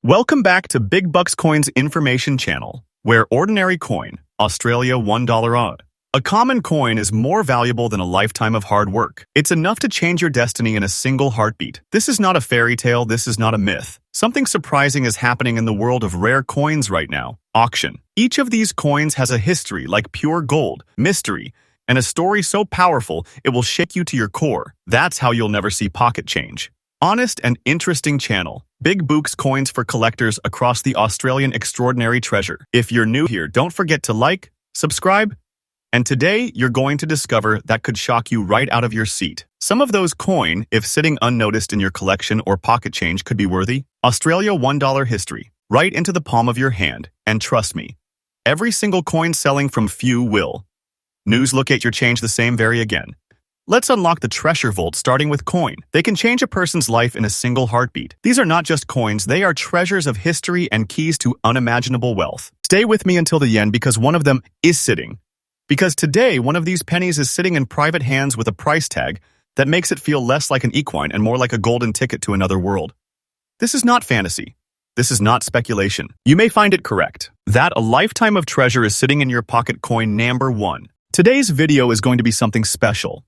Welcome back to Big Buks Coin's information channel, where ordinary coin, Australia $1 odd. A common coin is more valuable than a lifetime of hard work. It's enough to change your destiny in a single heartbeat. This is not a fairy tale, this is not a myth. Something surprising is happening in the world of rare coins right now. Auction. Each of these coins has a history like pure gold, mystery, and a story so powerful it will shake you to your core. That's how you'll never see pocket change. Honest and interesting channel. Big Buks Coins for collectors across the Australian extraordinary treasure. If you're new here, don't forget to like, subscribe, and today you're going to discover that could shock you right out of your seat. Some of those coin, if sitting unnoticed in your collection or pocket change, could be worthy. Australia $1 history. Right into the palm of your hand. And trust me, every single coin selling from few will. News look at your change the same vary again. Let's unlock the treasure vault starting with coin. They can change a person's life in a single heartbeat. These are not just coins, they are treasures of history and keys to unimaginable wealth. Stay with me until the end because one of them is sitting. Because today, one of these pennies is sitting in private hands with a price tag that makes it feel less like an equine and more like a golden ticket to another world. This is not fantasy. This is not speculation. You may find it correct that a lifetime of treasure is sitting in your pocket coin number 1. Today's video is going to be something special.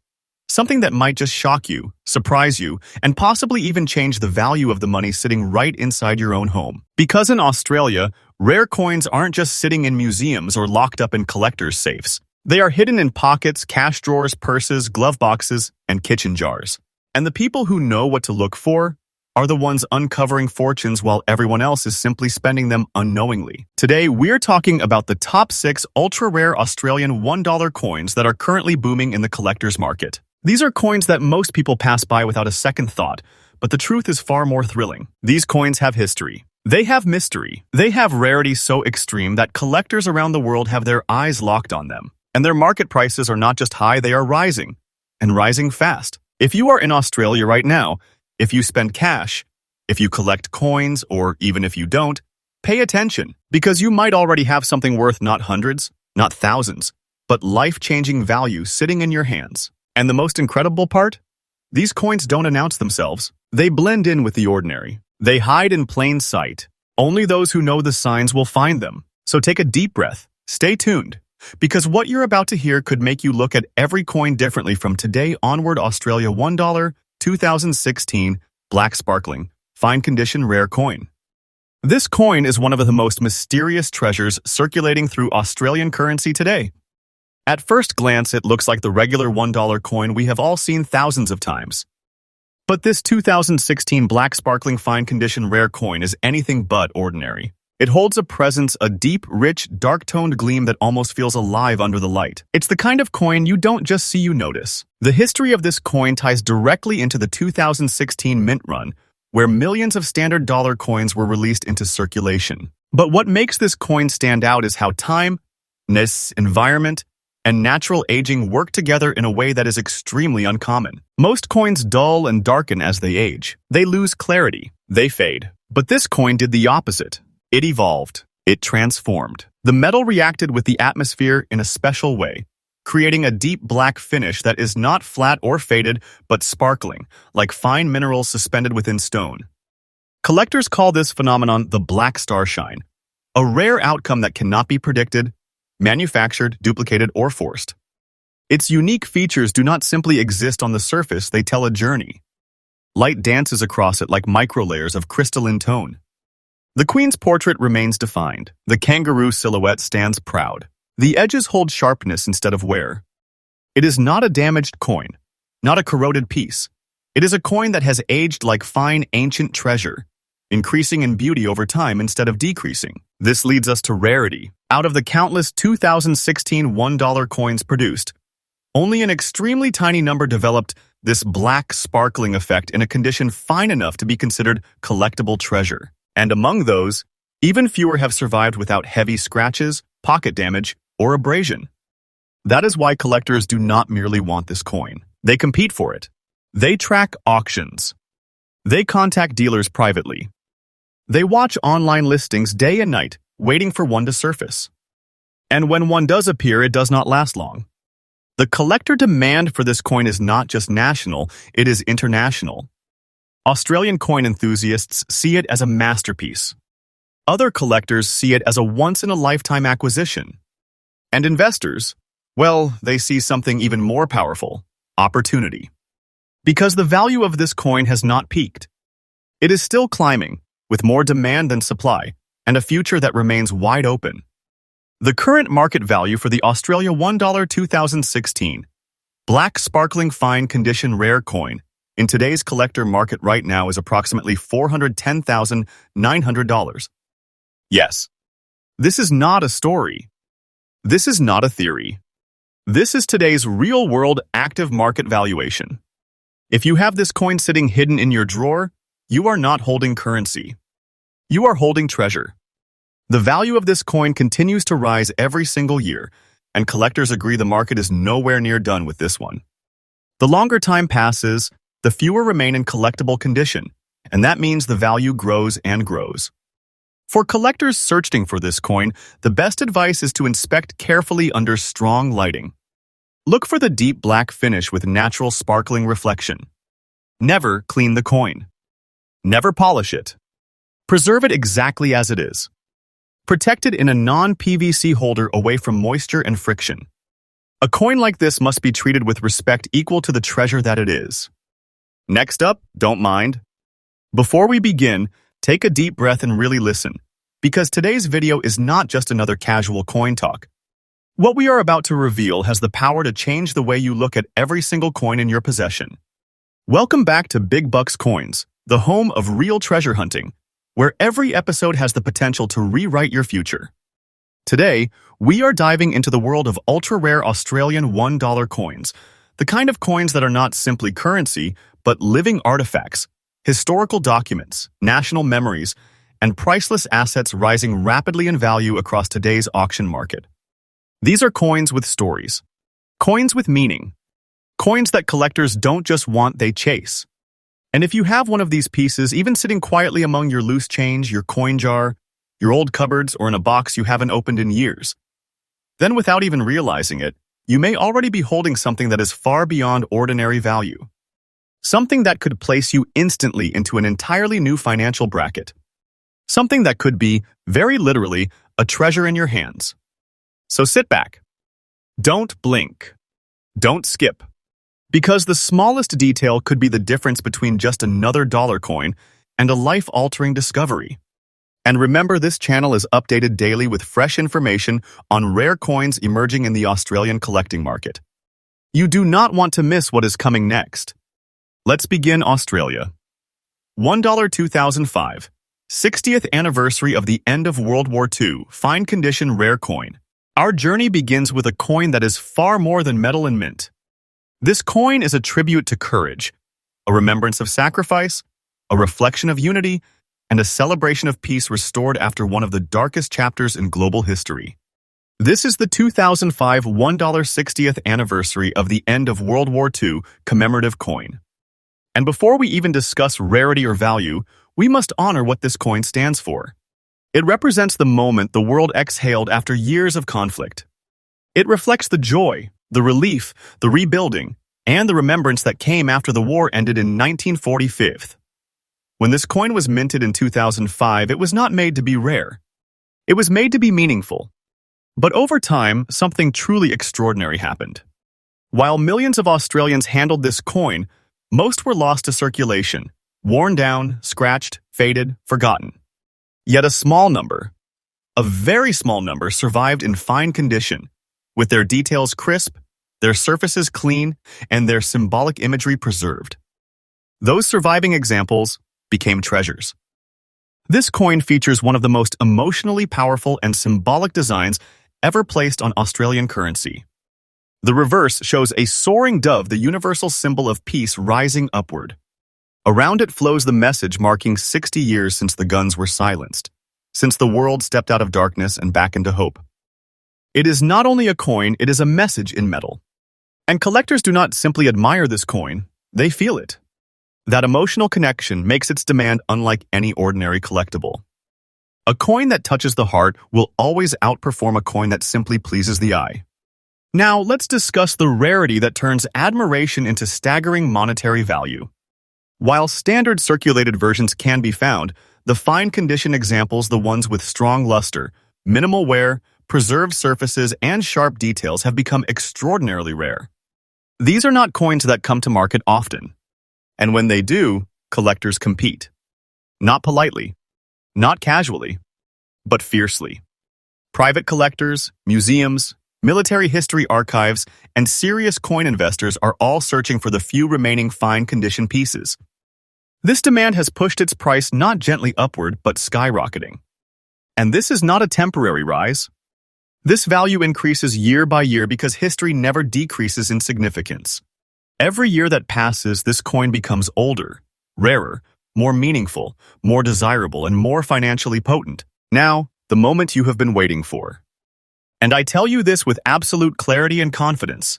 Something that might just shock you, surprise you, and possibly even change the value of the money sitting right inside your own home. Because in Australia, rare coins aren't just sitting in museums or locked up in collectors' safes. They are hidden in pockets, cash drawers, purses, glove boxes, and kitchen jars. And the people who know what to look for are the ones uncovering fortunes while everyone else is simply spending them unknowingly. Today, we're talking about the top 6 ultra-rare Australian $1 coins that are currently booming in the collector's market. These are coins that most people pass by without a second thought, but the truth is far more thrilling. These coins have history. They have mystery. They have rarity so extreme that collectors around the world have their eyes locked on them. And their market prices are not just high, they are rising, and rising fast. If you are in Australia right now, if you spend cash, if you collect coins, or even if you don't, pay attention, because you might already have something worth not hundreds, not thousands, but life-changing value sitting in your hands. And the most incredible part? These coins don't announce themselves. They blend in with the ordinary. They hide in plain sight. Only those who know the signs will find them. So take a deep breath. Stay tuned. Because what you're about to hear could make you look at every coin differently from today onward. Australia $1, 2016, black sparkling, fine condition rare coin. This coin is one of the most mysterious treasures circulating through Australian currency today. At first glance, it looks like the regular $1 coin we have all seen thousands of times. But this 2016 black sparkling fine condition rare coin is anything but ordinary. It holds a presence, a deep, rich, dark-toned gleam that almost feels alive under the light. It's the kind of coin you don't just see, you notice. The history of this coin ties directly into the 2016 mint run, where millions of standard dollar coins were released into circulation. But what makes this coin stand out is how time, environment, and natural aging work together in a way that is extremely uncommon. Most coins dull and darken as they age. They lose clarity. They fade. But this coin did the opposite. It evolved. It transformed. The metal reacted with the atmosphere in a special way, creating a deep black finish that is not flat or faded, but sparkling, like fine minerals suspended within stone. Collectors call this phenomenon the black star shine, a rare outcome that cannot be predicted, manufactured, duplicated, or forced. Its unique features do not simply exist on the surface, they tell a journey. Light dances across it like microlayers of crystalline tone. The Queen's portrait remains defined. The kangaroo silhouette stands proud. The edges hold sharpness instead of wear. It is not a damaged coin, not a corroded piece. It is a coin that has aged like fine ancient treasure, increasing in beauty over time instead of decreasing. This leads us to rarity. Out of the countless 2016 $1 coins produced, only an extremely tiny number developed this black sparkling effect in a condition fine enough to be considered collectible treasure. And among those, even fewer have survived without heavy scratches, pocket damage, or abrasion. That is why collectors do not merely want this coin. They compete for it. They track auctions. They contact dealers privately. They watch online listings day and night, waiting for one to surface. And when one does appear, it does not last long. The collector demand for this coin is not just national, it is international. Australian coin enthusiasts see it as a masterpiece, Other collectors see it as a once-in-a-lifetime acquisition. And investors, well, they see something even more powerful: opportunity. Because the value of this coin has not peaked. It is still climbing, with more demand than supply, and a future that remains wide open. The current market value for the Australia $1 2016 black sparkling fine condition rare coin in today's collector market right now is approximately $410,900. Yes, this is not a story. This is not a theory. This is today's real-world active market valuation. If you have this coin sitting hidden in your drawer, you are not holding currency. You are holding treasure. The value of this coin continues to rise every single year, and collectors agree the market is nowhere near done with this one. The longer time passes, the fewer remain in collectible condition, and that means the value grows and grows. For collectors searching for this coin, the best advice is to inspect carefully under strong lighting. Look for the deep black finish with natural sparkling reflection. Never clean the coin. Never polish it. Preserve it exactly as it is. Protect it in a non-PVC holder away from moisture and friction. A coin like this must be treated with respect equal to the treasure that it is. Next up, don't mind. Before we begin, take a deep breath and really listen, because today's video is not just another casual coin talk. What we are about to reveal has the power to change the way you look at every single coin in your possession. Welcome back to Big Buks Coins, the home of real treasure hunting, where every episode has the potential to rewrite your future. Today, we are diving into the world of ultra-rare Australian $1 coins, the kind of coins that are not simply currency, but living artifacts, historical documents, national memories, and priceless assets rising rapidly in value across today's auction market. These are coins with stories, coins with meaning, coins that collectors don't just want, they chase. And if you have one of these pieces, even sitting quietly among your loose change, your coin jar, your old cupboards, or in a box you haven't opened in years, then without even realizing it, you may already be holding something that is far beyond ordinary value. Something that could place you instantly into an entirely new financial bracket. Something that could be, very literally, a treasure in your hands. So sit back. Don't blink. Don't skip. Because the smallest detail could be the difference between just another dollar coin and a life-altering discovery. And remember, this channel is updated daily with fresh information on rare coins emerging in the Australian collecting market. You do not want to miss what is coming next. Let's begin Australia. $1 2005, 60th anniversary of the end of World War II, fine condition rare coin. Our journey begins with a coin that is far more than metal and mint. This coin is a tribute to courage, a remembrance of sacrifice, a reflection of unity, and a celebration of peace restored after one of the darkest chapters in global history. This is the 2005 $1 60th anniversary of the end of World War II commemorative coin. And before we even discuss rarity or value, we must honor what this coin stands for. It represents the moment the world exhaled after years of conflict. It reflects the joy, the relief, the rebuilding, and the remembrance that came after the war ended in 1945. When this coin was minted in 2005, it was not made to be rare. It was made to be meaningful. But over time, something truly extraordinary happened. While millions of Australians handled this coin, most were lost to circulation, worn down, scratched, faded, forgotten. Yet a small number, a very small number, survived in fine condition, with their details crisp, their surfaces clean, and their symbolic imagery preserved. Those surviving examples became treasures. This coin features one of the most emotionally powerful and symbolic designs ever placed on Australian currency. The reverse shows a soaring dove, the universal symbol of peace, rising upward. Around it flows the message marking 60 years since the guns were silenced, since the world stepped out of darkness and back into hope. It is not only a coin, it is a message in metal. And collectors do not simply admire this coin, they feel it. That emotional connection makes its demand unlike any ordinary collectible. A coin that touches the heart will always outperform a coin that simply pleases the eye. Now, let's discuss the rarity that turns admiration into staggering monetary value. While standard circulated versions can be found, The fine condition examples, the ones with strong luster, minimal wear, preserved surfaces, and sharp details, have become extraordinarily rare. These are not coins that come to market often. And when they do, collectors compete. Not politely, not casually, but fiercely. Private collectors, museums, military history archives, and serious coin investors are all searching for the few remaining fine condition pieces. This demand has pushed its price not gently upward, but skyrocketing. And this is not a temporary rise. This value increases year by year because history never decreases in significance. Every year that passes, this coin becomes older, rarer, more meaningful, more desirable, and more financially potent. Now, the moment you have been waiting for. And I tell you this with absolute clarity and confidence.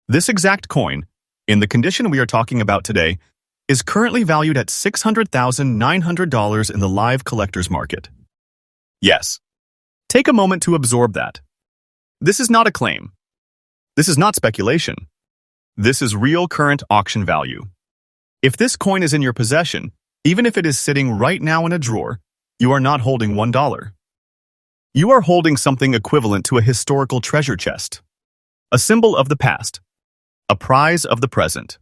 This exact coin, in the condition we are talking about today, is currently valued at $600,900 in the live collector's market. Yes. Take a moment to absorb that. This is not a claim. This is not speculation. This is real current auction value. If this coin is in your possession, even if it is sitting right now in a drawer, you are not holding $1. You are holding something equivalent to a historical treasure chest, a symbol of the past, a prize of the present,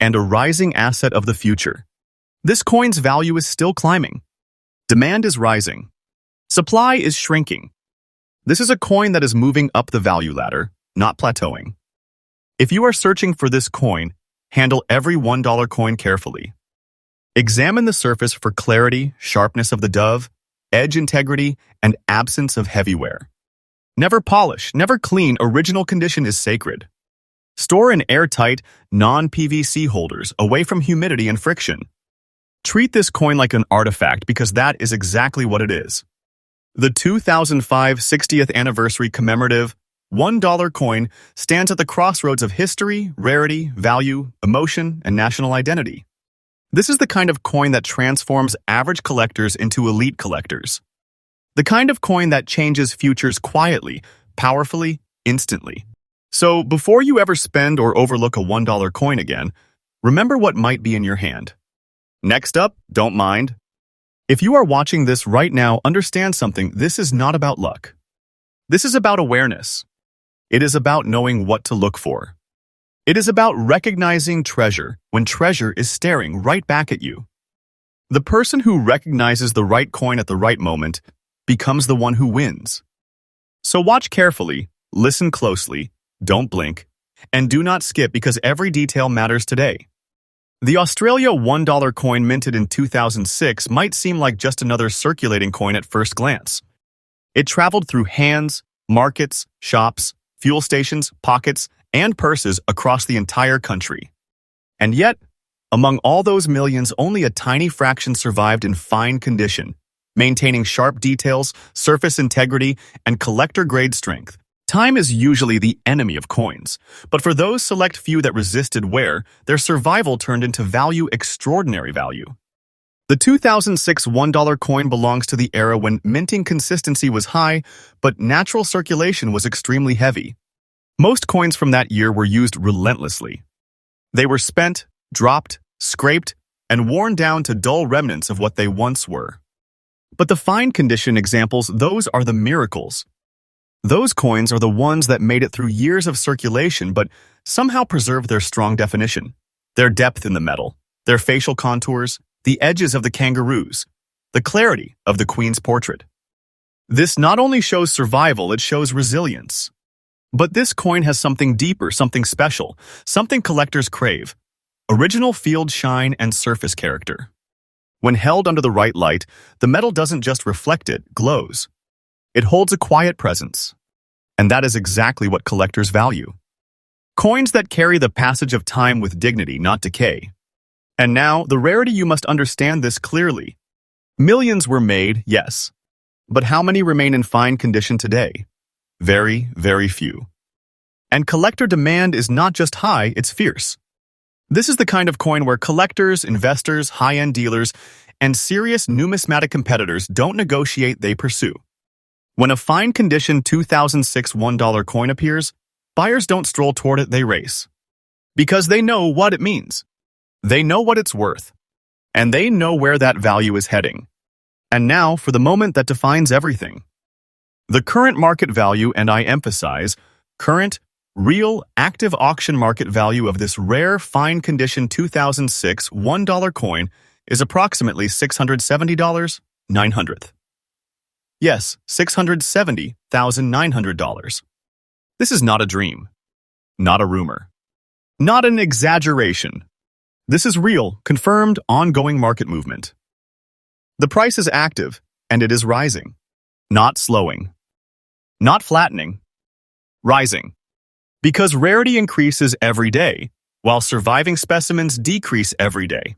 and a rising asset of the future. This coin's value is still climbing. Demand is rising. Supply is shrinking. This is a coin that is moving up the value ladder, not plateauing. If you are searching for this coin, handle every $1 coin carefully. Examine the surface for clarity, sharpness of the dove, edge integrity, and absence of heavy wear. Never polish, never clean, original condition is sacred. Store in airtight, non-PVC holders away from humidity and friction. Treat this coin like an artifact because that is exactly what it is. The 2005 60th anniversary commemorative $1 coin stands at the crossroads of history, rarity, value, emotion, and national identity. This is the kind of coin that transforms average collectors into elite collectors. The kind of coin that changes futures quietly, powerfully, instantly. So before you ever spend or overlook a $1 coin again, remember what might be in your hand. Next up, don't mind. If you are watching this right now, understand something. This is not about luck. This is about awareness. It is about knowing what to look for. It is about recognizing treasure when treasure is staring right back at you. The person who recognizes the right coin at the right moment becomes the one who wins. So watch carefully, listen closely, don't blink, and do not skip because every detail matters today. The Australia $1 coin minted in 2006 might seem like just another circulating coin at first glance. It traveled through hands, markets, shops, fuel stations, pockets, and purses across the entire country. And yet, among all those millions, only a tiny fraction survived in fine condition, maintaining sharp details, surface integrity, and collector-grade strength. Time is usually the enemy of coins, but for those select few that resisted wear, their survival turned into value, extraordinary value. The 2006 $1 coin belongs to the era when minting consistency was high, but natural circulation was extremely heavy. Most coins from that year were used relentlessly. They were spent, dropped, scraped, and worn down to dull remnants of what they once were. But the fine condition examples, those are the miracles. Those coins are the ones that made it through years of circulation but somehow preserved their strong definition, their depth in the metal, their facial contours, the edges of the kangaroos, the clarity of the Queen's portrait. This not only shows survival, it shows resilience. But this coin has something deeper, something special, something collectors crave: original field shine and surface character. When held under the right light, the metal doesn't just reflect, it glows. It holds a quiet presence. And that is exactly what collectors value. Coins that carry the passage of time with dignity, not decay. And now, the rarity, you must understand this clearly. Millions were made, yes. But how many remain in fine condition today? Very, very few. And collector demand is not just high, it's fierce. This is the kind of coin where collectors, investors, high-end dealers, and serious numismatic competitors don't negotiate, they pursue. When a fine condition 2006 $1 coin appears, buyers don't stroll toward it, they race. Because they know what it means. They know what it's worth. And they know where that value is heading. And now for the moment that defines everything. The current market value, and I emphasize, current, real, active auction market value of this rare, fine-condition 2006 $1 coin is approximately $670, 900th. Yes, $670,900. This is not a dream, not a rumor, not an exaggeration. This is real, confirmed, ongoing market movement. The price is active, and it is rising, not slowing, not flattening, rising. Because rarity increases every day, while surviving specimens decrease every day.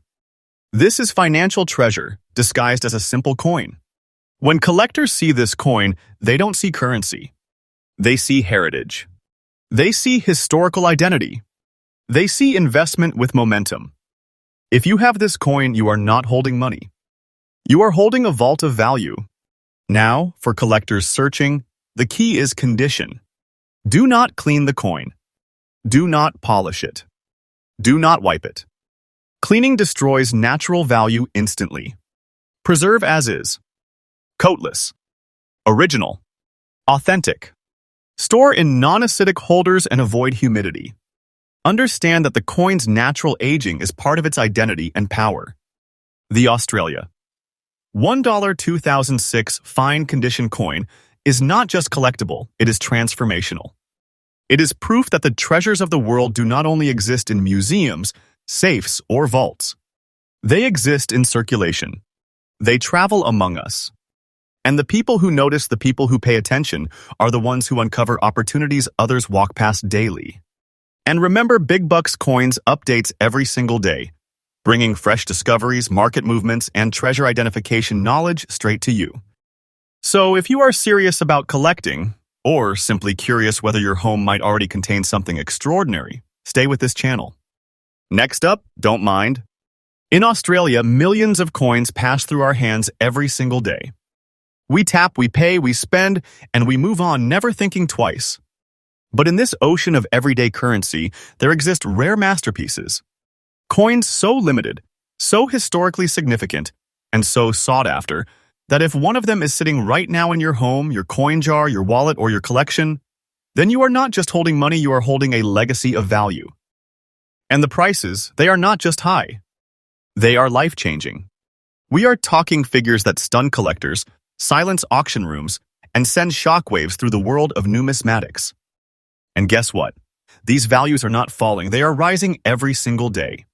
This is financial treasure, disguised as a simple coin. When collectors see this coin, they don't see currency. They see heritage. They see historical identity. They see investment with momentum. If you have this coin, you are not holding money. You are holding a vault of value. Now, for collectors searching, the key is condition. Do not clean the coin. Do not polish it. Do not wipe it. Cleaning destroys natural value instantly. Preserve as is. Coatless. Original. Authentic. Store in non-acidic holders and avoid humidity. Understand that the coin's natural aging is part of its identity and power. The Australia $1 2006 fine condition coin is not just collectible, it is transformational. It is proof that the treasures of the world do not only exist in museums, safes, or vaults. They exist in circulation. They travel among us. And the people who notice, the people who pay attention, are the ones who uncover opportunities others walk past daily. And remember, Big Buks Coins updates every single day, bringing fresh discoveries, market movements, and treasure identification knowledge straight to you. So if you are serious about collecting, or simply curious whether your home might already contain something extraordinary, stay with this channel. Next up, don't mind. In Australia, millions of coins pass through our hands every single day. We tap, we pay, we spend, and we move on, never thinking twice. But in this ocean of everyday currency, there exist rare masterpieces. Coins so limited, so historically significant, and so sought after, that if one of them is sitting right now in your home, your coin jar, your wallet, or your collection, then you are not just holding money, you are holding a legacy of value. And the prices, they are not just high. They are life-changing. We are talking figures that stun collectors, silence auction rooms, and send shockwaves through the world of numismatics. And guess what? These values are not falling, they are rising every single day.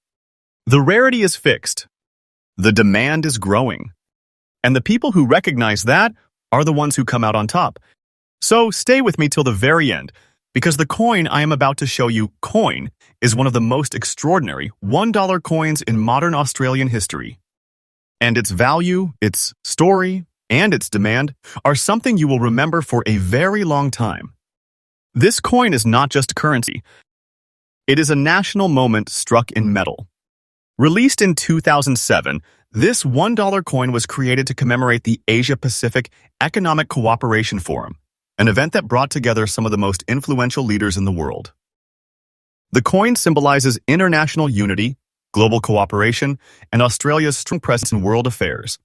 The rarity is fixed. The demand is growing. And the people who recognize that are the ones who come out on top. So stay with me till the very end, because the coin I am about to show you, coin, is one of the most extraordinary $1 coins in modern Australian history. And its value, its story, and its demand are something you will remember for a very long time. This coin is not just currency. It is a national moment struck in metal. Released in 2007, this $1 coin was created to commemorate the Asia-Pacific Economic Cooperation Forum, an event that brought together some of the most influential leaders in the world. The coin symbolizes international unity, global cooperation, and Australia's strong presence in world affairs.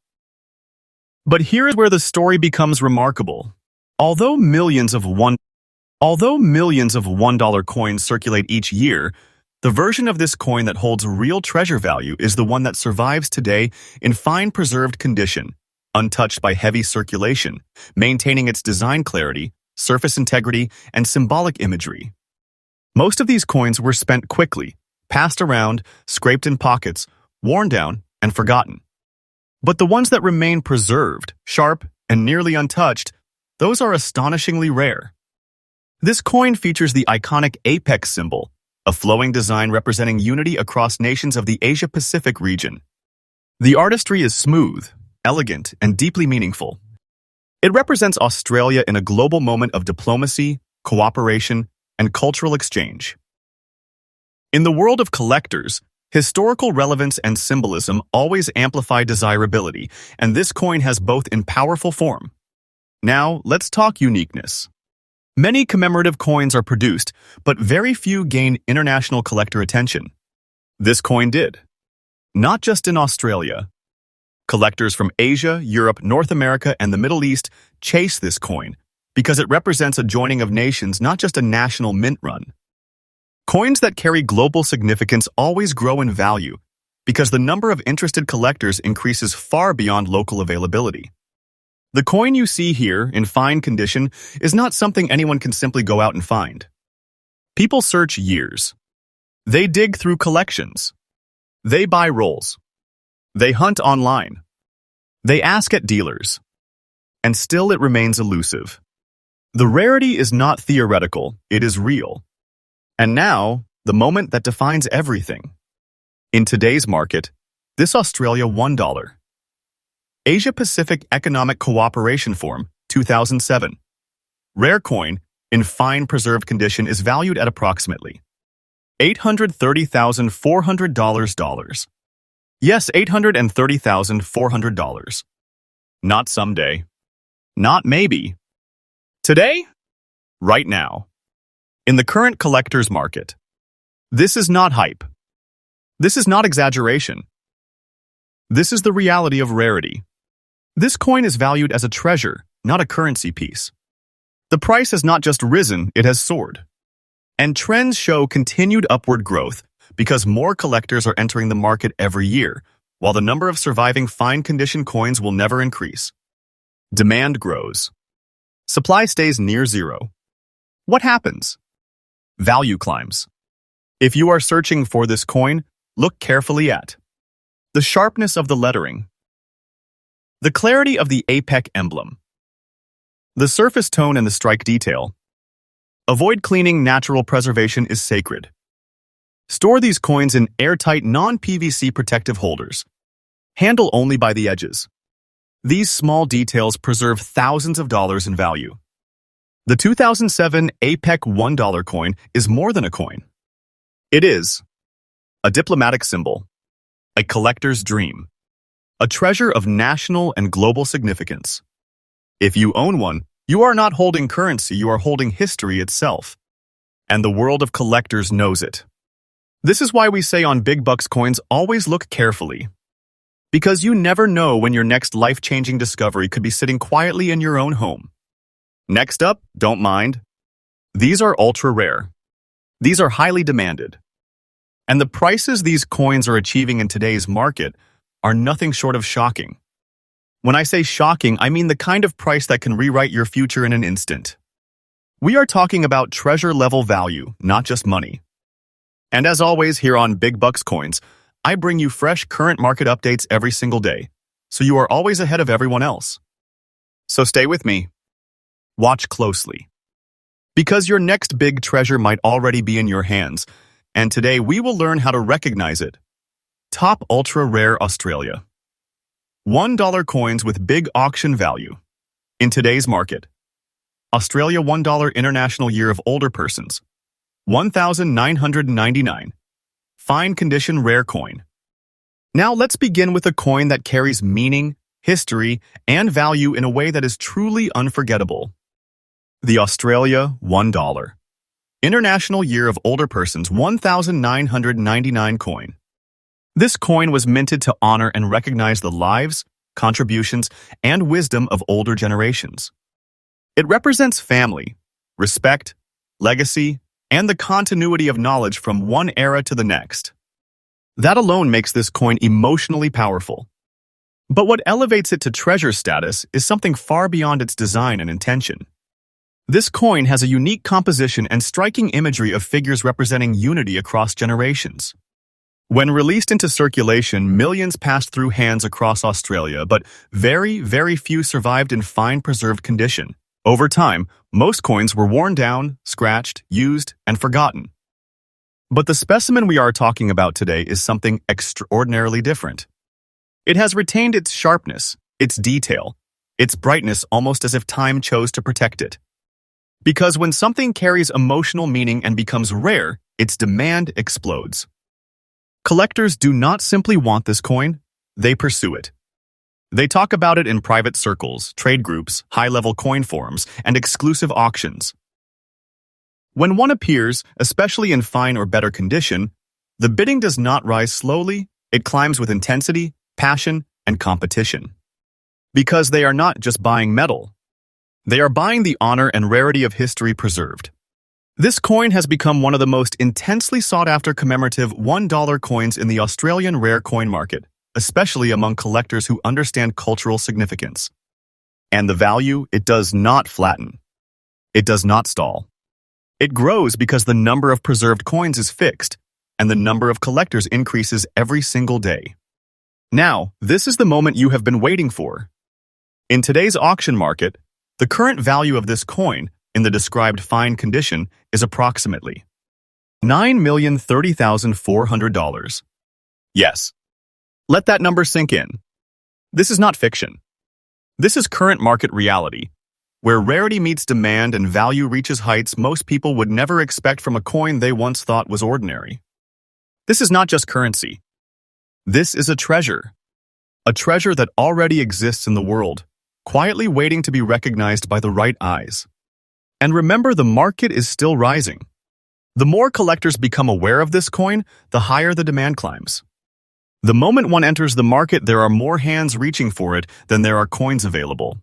But here is where the story becomes remarkable. Although millions of $1 coins circulate each year, the version of this coin that holds real treasure value is the one that survives today in fine preserved condition, untouched by heavy circulation, maintaining its design clarity, surface integrity, and symbolic imagery. Most of these coins were spent quickly, passed around, scraped in pockets, worn down, and forgotten. But the ones that remain preserved, sharp, and nearly untouched, those are astonishingly rare. This coin features the iconic APEC symbol, a flowing design representing unity across nations of the Asia-Pacific region. The artistry is smooth, elegant, and deeply meaningful. It represents Australia in a global moment of diplomacy, cooperation, and cultural exchange. In the world of collectors, historical relevance and symbolism always amplify desirability, and this coin has both in powerful form. Now, let's talk uniqueness. Many commemorative coins are produced, but very few gain international collector attention. This coin did. Not just in Australia. Collectors from Asia, Europe, North America, and the Middle East chase this coin because it represents a joining of nations, not just a national mint run. Coins that carry global significance always grow in value because the number of interested collectors increases far beyond local availability. The coin you see here, in fine condition, is not something anyone can simply go out and find. People search years. They dig through collections. They buy rolls. They hunt online. They ask at dealers. And still it remains elusive. The rarity is not theoretical, it is real. And now, the moment that defines everything. In today's market, this Australia $1. Asia-Pacific Economic Cooperation Forum, 2007. Rare coin, in fine preserved condition, is valued at approximately $830,400. Yes, $830,400. Not someday. Not maybe. Today? Right now. In the current collector's market. This is not hype. This is not exaggeration. This is the reality of rarity. This coin is valued as a treasure, not a currency piece. The price has not just risen, it has soared. And trends show continued upward growth because more collectors are entering the market every year, while the number of surviving fine-condition coins will never increase. Demand grows. Supply stays near zero. What happens? Value climbs. If you are searching for this coin, look carefully at the sharpness of the lettering, the clarity of the APEC emblem, the surface tone and the strike detail. Avoid cleaning, natural preservation is sacred. Store these coins in airtight non-PVC protective holders. Handle only by the edges. These small details preserve thousands of dollars in value. The 2007 APEC $1 coin is more than a coin. It is a diplomatic symbol, a collector's dream, a treasure of national and global significance. If you own one, you are not holding currency, you are holding history itself. And the world of collectors knows it. This is why we say on Big Buks Coins, always look carefully. Because you never know when your next life-changing discovery could be sitting quietly in your own home. Next up, don't mind. These are ultra-rare. These are highly demanded. And the prices these coins are achieving in today's market are nothing short of shocking. When I say shocking, I mean the kind of price that can rewrite your future in an instant. We are talking about treasure-level value, not just money. And as always, here on Big Buks Coins, I bring you fresh current market updates every single day, so you are always ahead of everyone else. So stay with me. Watch closely. Because your next big treasure might already be in your hands, and today we will learn how to recognize it. Top Ultra Rare Australia. $1 coins with big auction value. In today's market. Australia $1 International Year of Older Persons. 1,999. Fine condition rare coin. Now let's begin with a coin that carries meaning, history, and value in a way that is truly unforgettable. The Australia $1. International Year of Older Persons 1,999 coin. This coin was minted to honor and recognize the lives, contributions, and wisdom of older generations. It represents family, respect, legacy, and the continuity of knowledge from one era to the next. That alone makes this coin emotionally powerful. But what elevates it to treasure status is something far beyond its design and intention. This coin has a unique composition and striking imagery of figures representing unity across generations. When released into circulation, millions passed through hands across Australia, but very, very few survived in fine preserved condition. Over time, most coins were worn down, scratched, used, and forgotten. But the specimen we are talking about today is something extraordinarily different. It has retained its sharpness, its detail, its brightness almost as if time chose to protect it. Because when something carries emotional meaning and becomes rare, its demand explodes. Collectors do not simply want this coin, they pursue it. They talk about it in private circles, trade groups, high-level coin forums, and exclusive auctions. When one appears, especially in fine or better condition, the bidding does not rise slowly, it climbs with intensity, passion, and competition. Because they are not just buying metal, they are buying the honor and rarity of history preserved. This coin has become one of the most intensely sought-after commemorative $1 coins in the Australian rare coin market, especially among collectors who understand cultural significance. And the value, it does not flatten. It does not stall. It grows because the number of preserved coins is fixed, and the number of collectors increases every single day. Now, this is the moment you have been waiting for. In today's auction market, the current value of this coin, in the described fine condition, is approximately $9,030,400. Yes. Let that number sink in. This is not fiction. This is current market reality, where rarity meets demand and value reaches heights most people would never expect from a coin they once thought was ordinary. This is not just currency. This is a treasure that already exists in the world, quietly waiting to be recognized by the right eyes. And remember, the market is still rising. The more collectors become aware of this coin, the higher the demand climbs. The moment one enters the market, there are more hands reaching for it than there are coins available.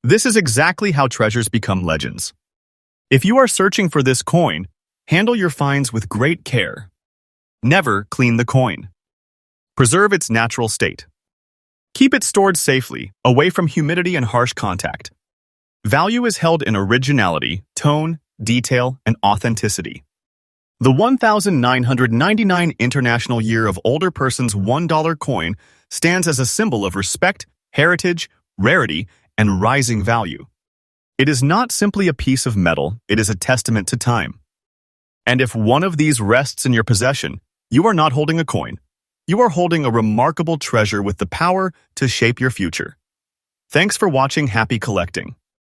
This is exactly how treasures become legends. If you are searching for this coin, handle your finds with great care. Never clean the coin. Preserve its natural state. Keep it stored safely, away from humidity and harsh contact. Value is held in originality, tone, detail, and authenticity. The 1999 International Year of Older Person's $1 coin stands as a symbol of respect, heritage, rarity, and rising value. It is not simply a piece of metal, it is a testament to time. And if one of these rests in your possession, you are not holding a coin. You are holding a remarkable treasure with the power to shape your future. Thanks for watching. Happy collecting.